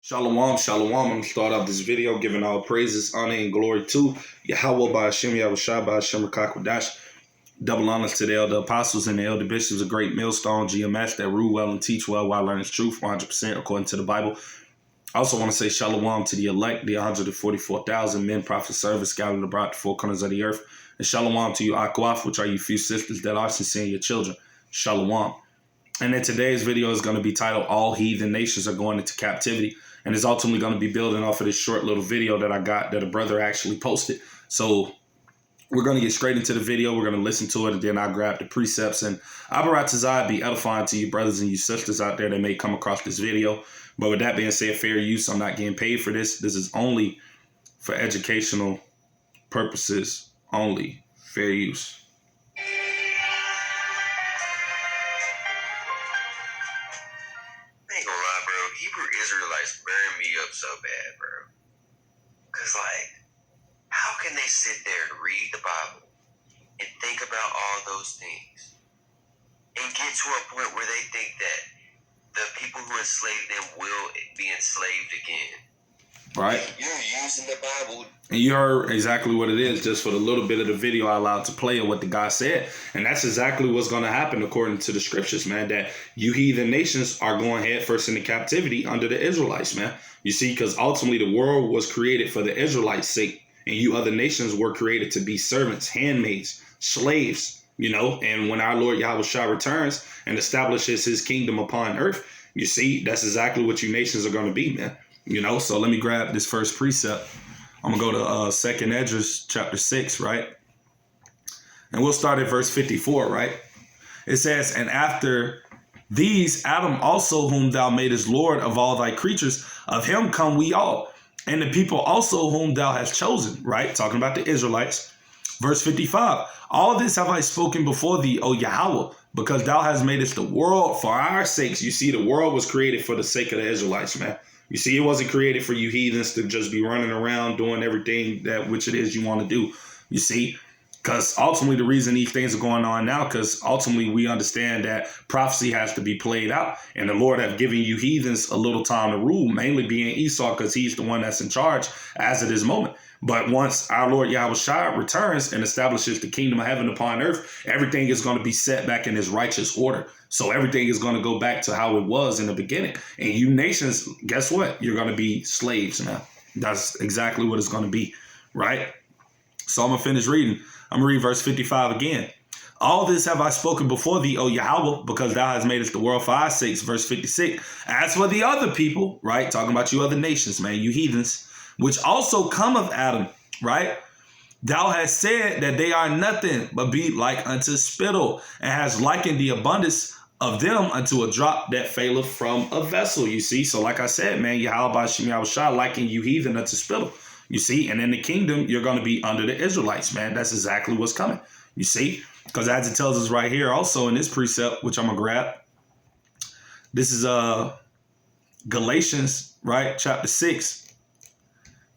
Shalom, shalom. I'm going to start off this video giving all praises, honor, and glory to Yahweh by Hashem, Yahushua by Hashem, Rakakwadash. Double honors to the elder apostles and the elder bishops, a great millstone, GMS that rule well and teach well while learning truth 100% according to the Bible. I also want to say shalom to the elect, the 144,000 men, prophet, service scattered abroad the four corners of the earth. And shalom to you, Akwaf, which are you few sisters that are sincere in your children. Shalom. And then today's video is going to be titled, All Heathen Nations Are Going Into Captivity. And it's ultimately going to be building off of this short little video that I got that a brother actually posted. So we're going to get straight into the video. We're going to listen to it, and then I'll grab the precepts. And Abaratazai be edifying to you brothers and you sisters out there that may come across this video. But with that being said, fair use. I'm not getting paid for this. This is only for educational purposes only. Fair use. Israelites burn me up so bad, bro. Because, how can they sit there and read the Bible and think about all those things and get to a point where they think that the people who enslaved them will be enslaved again? Right. You're using the Bible. And you heard exactly what it is just for the little bit of the video I allowed to play and what the guy said. And that's exactly what's going to happen according to the scriptures, man, that you heathen nations are going head first into captivity under the Israelites, man. You see, because ultimately the world was created for the Israelites' sake. And you other nations were created to be servants, handmaids, slaves, you know. And when our Lord Yahushua returns and establishes his kingdom upon earth, you see, that's exactly what you nations are going to be, man. You know, so let me grab this first precept. I'm going to go to 2nd Esdras chapter 6, right? And we'll start at verse 54, right? It says, and after these, Adam also, whom thou madest Lord of all thy creatures, of him come we all, and the people also whom thou hast chosen, right? Talking about the Israelites. Verse 55, all this have I spoken before thee, O Yahweh, because thou hast made us the world for our sakes. You see, the world was created for the sake of the Israelites, man. You see, it wasn't created for you heathens to just be running around doing everything that which it is you want to do. You see, because ultimately the reason these things are going on now, because ultimately we understand that prophecy has to be played out. And the Lord have given you heathens a little time to rule, mainly being Esau, because he's the one that's in charge as of this moment. But once our Lord Yahushua returns and establishes the kingdom of heaven upon earth, everything is going to be set back in his righteous order. So everything is going to go back to how it was in the beginning. And you nations, guess what? You're going to be slaves now. That's exactly what it's going to be, right? So I'm going to finish reading. I'm going to read verse 55 again. All this have I spoken before thee, O Yahweh, because thou hast made us the world for our sakes. Verse 56. As for the other people, right? Talking about you other nations, man, you heathens, which also come of Adam, right? Thou hast said that they are nothing but be like unto spittle, and hast likened the abundance of them unto a drop that faileth from a vessel. You see, so like I said, man, Yahweh by Hashem Yahushua liken you heathen unto spittle. You see, and in the kingdom, you're going to be under the Israelites, man. That's exactly what's coming. You see, because as it tells us right here also in this precept, which I'm going to grab, this is Galatians, right, chapter 6.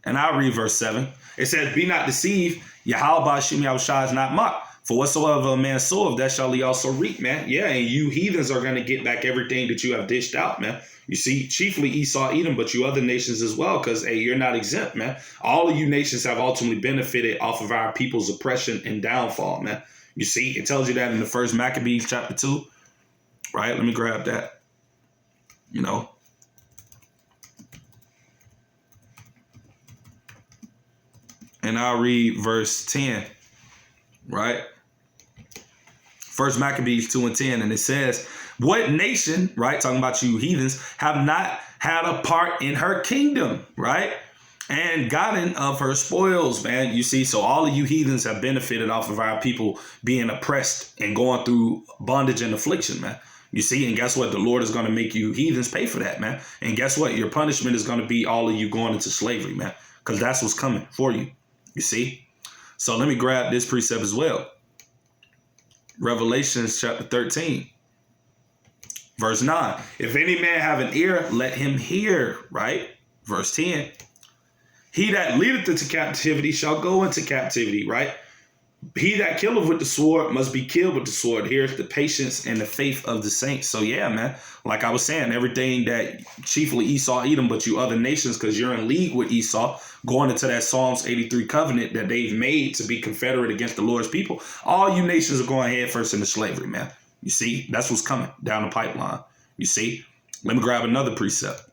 And I'll read verse 7. It says, be not deceived, Yahweh by Hashem Yahushua is not mocked. For whatsoever a man soweth, that shall he also reap, man. Yeah, and you heathens are going to get back everything that you have dished out, man. You see, chiefly Esau, Edom, but you other nations as well, because, hey, you're not exempt, man. All of you nations have ultimately benefited off of our people's oppression and downfall, man. You see, it tells you that in the first Maccabees chapter 2, right? Let me grab that, you know. And I'll read verse 10, right? First Maccabees 2 and 10, and it says, what nation, right, talking about you heathens, have not had a part in her kingdom, right, and gotten of her spoils, man. You see, so all of you heathens have benefited off of our people being oppressed and going through bondage and affliction, man. You see, and guess what? The Lord is going to make you heathens pay for that, man. And guess what? Your punishment is going to be all of you going into slavery, man, because that's what's coming for you. You see? So let me grab this precept as well. Revelations chapter 13, verse 9. If any man have an ear, let him hear, right? Verse 10. He that leadeth into captivity shall go into captivity, right? He that killeth with the sword must be killed with the sword. Here's the patience and the faith of the saints. So yeah, man, like I was saying, everything that chiefly Esau, Edom, but you other nations, because you're in league with Esau, going into that Psalms 83 covenant that they've made to be confederate against the Lord's people. All you nations are going head first into slavery, man. You see, that's what's coming down the pipeline. You see, let me grab another precept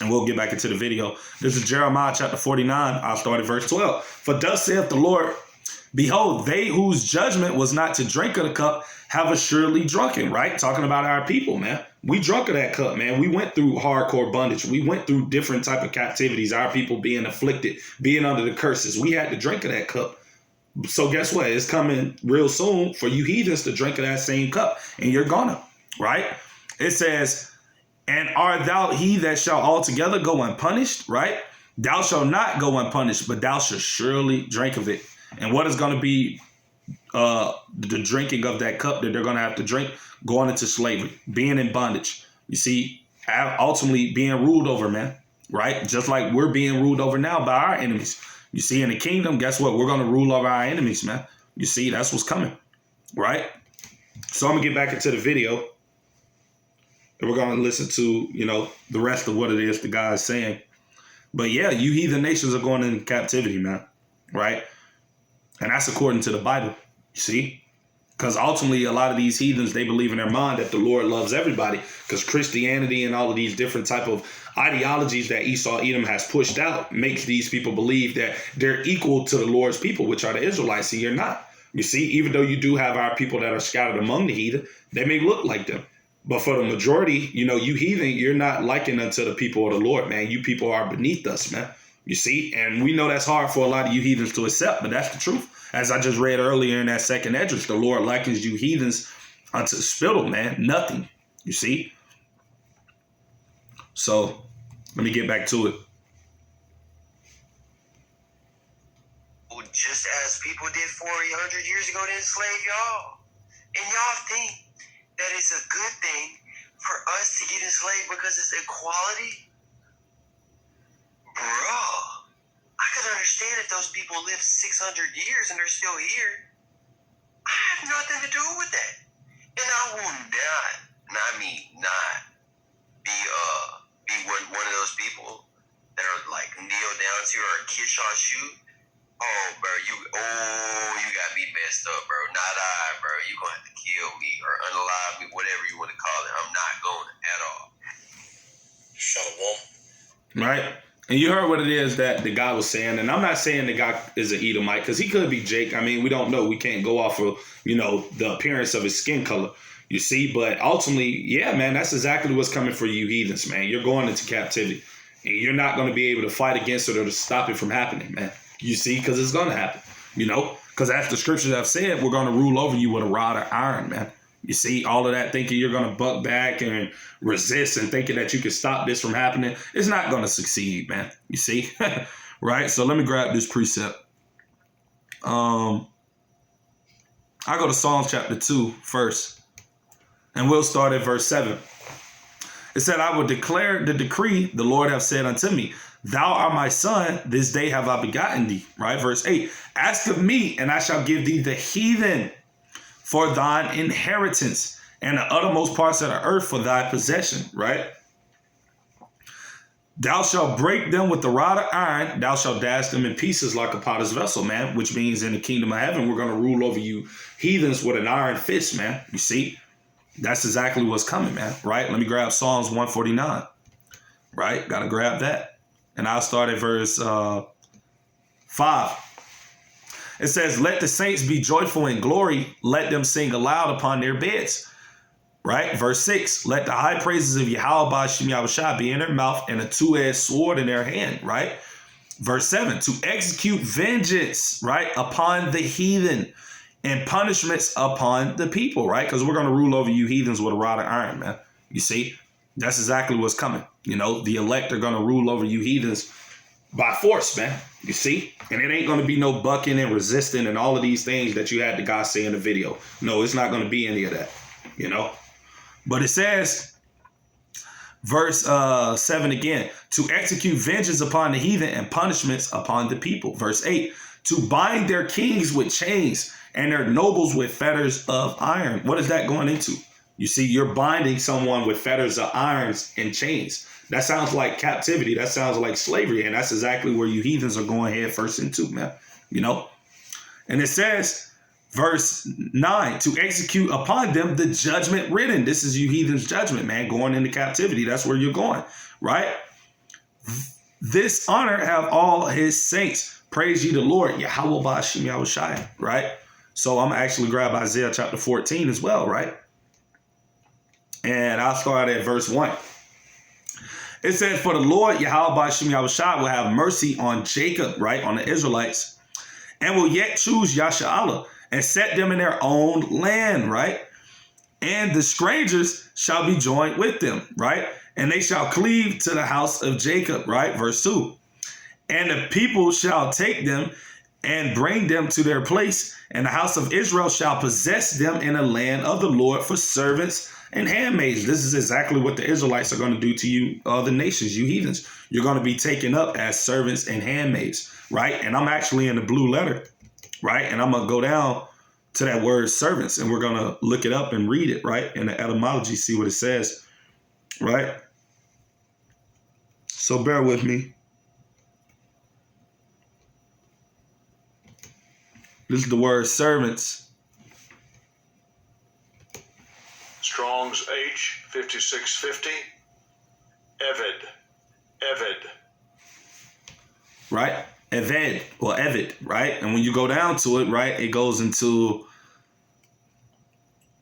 and we'll get back into the video. This is Jeremiah chapter 49. I'll start at verse 12. For thus saith the Lord, behold, they whose judgment was not to drink of the cup have assuredly drunken, right? Talking about our people, man. We drunk of that cup, man. We went through hardcore bondage. We went through different type of captivities, our people being afflicted, being under the curses. We had to drink of that cup. So guess what? It's coming real soon for you heathens to drink of that same cup, and you're gonna, right? It says, and art thou he that shall altogether go unpunished, right? Thou shalt not go unpunished, but thou shalt surely drink of it. And what is going to be the drinking of that cup that they're going to have to drink? Going into slavery, being in bondage. You see, ultimately being ruled over, man, right? Just like we're being ruled over now by our enemies. You see, in the kingdom, guess what? We're going to rule over our enemies, man. You see, that's what's coming, right? So I'm going to get back into the video. And we're going to listen to, the rest of what it is the guy is saying. But yeah, you heathen nations are going into captivity, man, right? And that's according to the Bible, you see? Because ultimately, a lot of these heathens, they believe in their mind that the Lord loves everybody, because Christianity and all of these different type of ideologies that Esau Edom has pushed out makes these people believe that they're equal to the Lord's people, which are the Israelites, and you're not. You see, even though you do have our people that are scattered among the heathen, they may look like them. But for the majority, you heathen, you're not likened unto the people of the Lord, man. You people are beneath us, man. You see, and we know that's hard for a lot of you heathens to accept, but that's the truth. As I just read earlier in that second address, the Lord likens you heathens unto spittle, man. Nothing. You see? So let me get back to it. Just as people did 400 years ago to enslave y'all. And y'all think that it's a good thing for us to get enslaved because it's equality? Bruh, I could understand if those people lived 600 years and they're still here. I have nothing to do with that. And I will not be one of those people that are like kneel down to or kiss y'all shoot. Oh, bro, you got me messed up, bro. Not I, bro. You gonna have to kill me or unalive me, whatever you want to call it. I'm not going at all. Shalom. Right? And you heard what it is that the guy was saying. And I'm not saying the guy is an Edomite, because he could be Jake. I mean, we don't know. We can't go off of, the appearance of his skin color, you see. But ultimately, yeah, man, that's exactly what's coming for you heathens, man. You're going into captivity. And you're not going to be able to fight against it or to stop it from happening, man. You see, because it's going to happen, because as the scriptures have said, we're going to rule over you with a rod of iron, man. You see, all of that thinking you're going to buck back and resist and thinking that you can stop this from happening, it's not going to succeed, man. You see, right? So let me grab this precept. I go to Psalms chapter 2 first, and we'll start at verse 7. It said, I will declare the decree the Lord hath said unto me, thou art my son, this day have I begotten thee. Right? Verse 8, ask of me, and I shall give thee the heathen for thine inheritance, and the uttermost parts of the earth for thy possession. Right? Thou shalt break them with the rod of iron, thou shalt dash them in pieces like a potter's vessel, man, which means in the kingdom of heaven, we're going to rule over you heathens with an iron fist, man. You see? That's exactly what's coming, man. Right? Let me grab Psalms 149. Right? Got to grab that. And I'll start at verse 5. It says, let the saints be joyful in glory. Let them sing aloud upon their beds. Right? Verse 6. Let the high praises of Yahweh Ba'ashem Yahushua be in their mouth and a two-edged sword in their hand. Right? Verse 7. To execute vengeance, right, upon the heathen and punishments upon the people. Right? Because we're going to rule over you heathens with a rod of iron, man. You see? That's exactly what's coming. The elect are going to rule over you heathens by force, man. You see? And it ain't going to be no bucking and resisting and all of these things that you had the guy say in the video. No, it's not going to be any of that, But it says, verse 7 again, to execute vengeance upon the heathen and punishments upon the people. Verse 8, to bind their kings with chains and their nobles with fetters of iron. What is that going into? You see, you're binding someone with fetters of irons and chains. That sounds like captivity. That sounds like slavery. And that's exactly where you heathens are going head first into, man. You know? And it says, verse 9, to execute upon them the judgment written. This is you heathens' judgment, man, going into captivity. That's where you're going, right? This honor have all his saints. Praise ye the Lord. Yahweh Ba'ashim Yahushai, right? So I'm actually grab Isaiah chapter 14 as well, right? And I'll start at verse 1. It says, for the Lord, Yahweh Ba'ashim Yahushai, will have mercy on Jacob, right, on the Israelites, and will yet choose Yasha'Allah and set them in their own land, right? And the strangers shall be joined with them, right? And they shall cleave to the house of Jacob, right? Verse 2. And the people shall take them and bring them to their place, and the house of Israel shall possess them in the land of the Lord for servants and handmaids. This is exactly what the Israelites are going to do to you, other nations, you heathens. You're going to be taken up as servants and handmaids, right? And I'm actually in the blue letter, right? And I'm going to go down to that word servants, and we're going to look it up and read it, right? In the etymology, see what it says, right? So bear with me. This is the word servants. Strong's H 5650. Eved. Right? Eved or Evid, right? And when you go down to it, right, it goes into,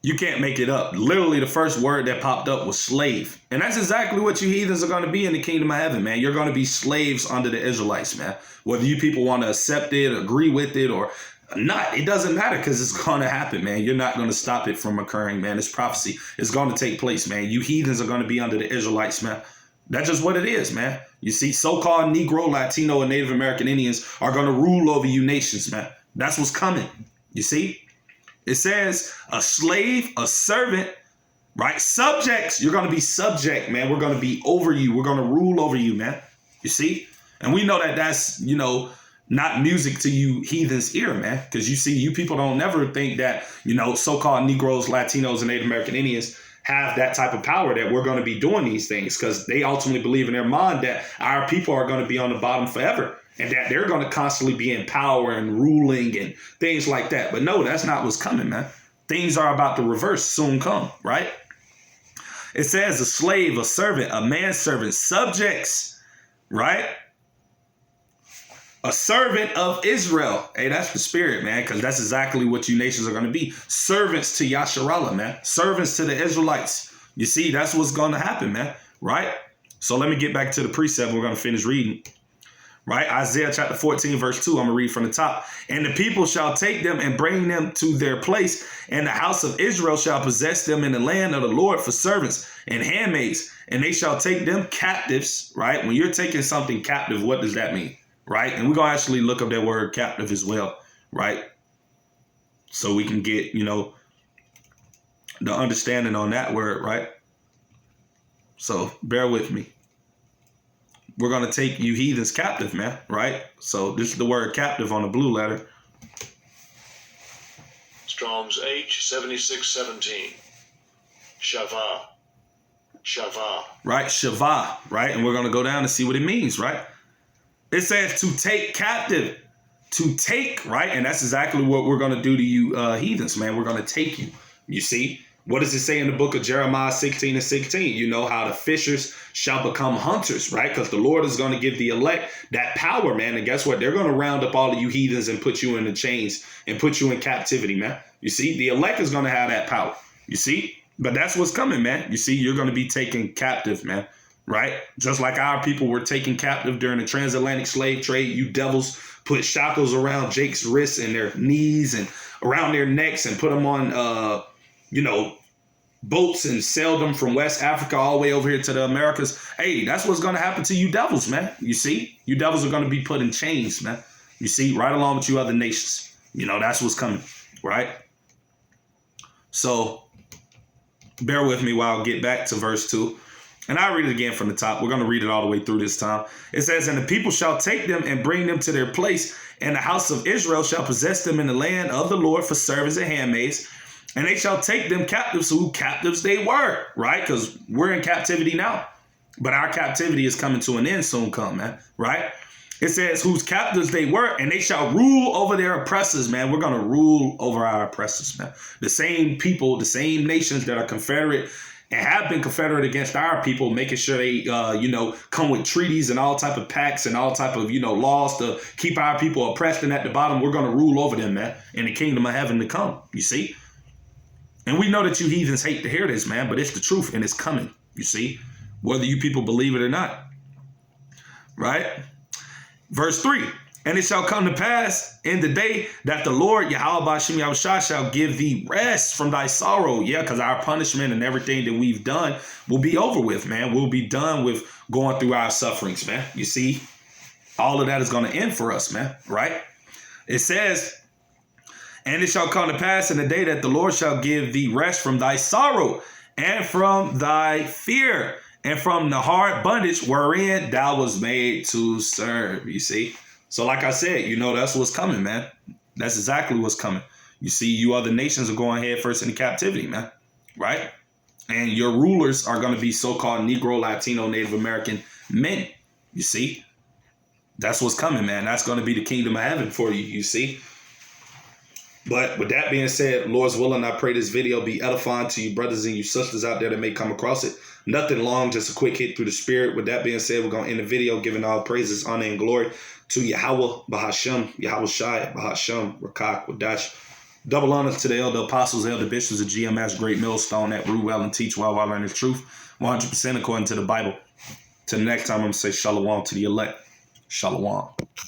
you can't make it up. Literally, the first word that popped up was slave. And that's exactly what you heathens are going to be in the kingdom of heaven, man. You're going to be slaves under the Israelites, man. Whether you people want to accept it, agree with it, or not, it doesn't matter, because it's going to happen, man. You're not going to stop it from occurring, man. It's prophecy. It's going to take place, man. You heathens are going to be under the Israelites, man. That's just what it is, man. You see, so-called Negro, Latino, and Native American Indians are going to rule over you nations, man. That's what's coming. You see? It says a slave, a servant, right? Subjects. You're going to be subject, man. We're going to be over you. We're going to rule over you, man. You see? And we know that that's, you know, not music to you heathens' ear, man. Because you see, you people don't never think that, you know, so-called Negroes, Latinos, and Native American Indians have that type of power, that we're going to be doing these things, because they ultimately believe in their mind that our people are going to be on the bottom forever, and that they're going to constantly be in power and ruling and things like that. But no, that's not what's coming, man. Things are about to reverse soon come, right? It says a slave, a servant, a manservant, subjects, right? A servant of Israel. Hey, that's the spirit, man, because that's exactly what you nations are going to be. Servants to Yasharallah, man. Servants to the Israelites. You see, that's what's going to happen, man, right? So let me get back to the precept. We're going to finish reading, right? Isaiah chapter 14, verse 2. I'm going to read from the top. And the people shall take them and bring them to their place, and the house of Israel shall possess them in the land of the Lord for servants and handmaids, and they shall take them captives, right? When you're taking something captive, what does that mean? Right? And we're going to actually look up that word captive as well, right? So we can get, you know, the understanding on that word, right? So bear with me. We're going to take you heathens captive, man, right? So this is the word captive on the blue letter. Strong's H 7617. Shavah. Right? Shavah, right? And we're going to go down and see what it means, right? It says to take captive, to take, right? And that's exactly what we're going to do to you heathens, man. We're going to take you. You see? What does it say in the book of Jeremiah 16 and 16? You know how the fishers shall become hunters, right? Because the Lord is going to give the elect that power, man. And guess what? They're going to round up all of you heathens and put you in the chains and put you in captivity, man. You see? The elect is going to have that power. You see? But that's what's coming, man. You see? You're going to be taken captive, man. Right? Just like our people were taken captive during the transatlantic slave trade. You devils put shackles around Jake's wrists and their knees and around their necks and put them on, you know, boats and sailed them from West Africa all the way over here to the Americas. Hey, that's what's going to happen to you devils, man. You see? You devils are going to be put in chains, man. You see? Right along with you other nations. You know, that's what's coming. Right? So bear with me while I get back to verse 2. And I read it again from the top. We're going to read it all the way through this time. It says, and the people shall take them and bring them to their place, and the house of Israel shall possess them in the land of the Lord for servants and handmaids. And they shall take them captives, who captives they were, right? Because we're in captivity now. But our captivity is coming to an end soon come, man, right? It says, whose captives they were, and they shall rule over their oppressors, man. We're going to rule over our oppressors, man. The same people, the same nations that are confederate and have been confederate against our people, making sure they, come with treaties and all type of pacts and all type of, laws to keep our people oppressed and at the bottom. We're going to rule over them, man, in the kingdom of heaven to come, you see? And we know that you heathens hate to hear this, man, but it's the truth and it's coming, you see? Whether you people believe it or not, right? Verse 3, and it shall come to pass in the day that the Lord Yahweh Ba'ashem Yahushua shall give thee rest from thy sorrow. Yeah, because our punishment and everything that we've done will be over with, man. We'll be done with going through our sufferings, man. You see, all of that is going to end for us, man, right? It says, and it shall come to pass in the day that the Lord shall give thee rest from thy sorrow and from thy fear and from the hard bondage wherein thou was made to serve, you see? So like I said, that's what's coming, man. That's exactly what's coming. You see, you other nations are going head first into captivity, man, right? And your rulers are going to be so-called Negro, Latino, Native American men, you see? That's what's coming, man. That's going to be the kingdom of heaven for you, you see? But with that being said, Lord's willing, I pray this video be edifying to you brothers and you sisters out there that may come across it. Nothing long, just a quick hit through the spirit. With that being said, we're going to end the video giving all praises, honor, and glory to Yahweh Ba'ashem, Yahweh Shai, Ba'ashem, Rakak, Wadash. Double honors to the elder apostles, elder bishops of GMS, Great Millstone that rule well and teach well while learning the truth, 100% according to the Bible. Till the next time, I'm going to say shalom to the elect. Shalom.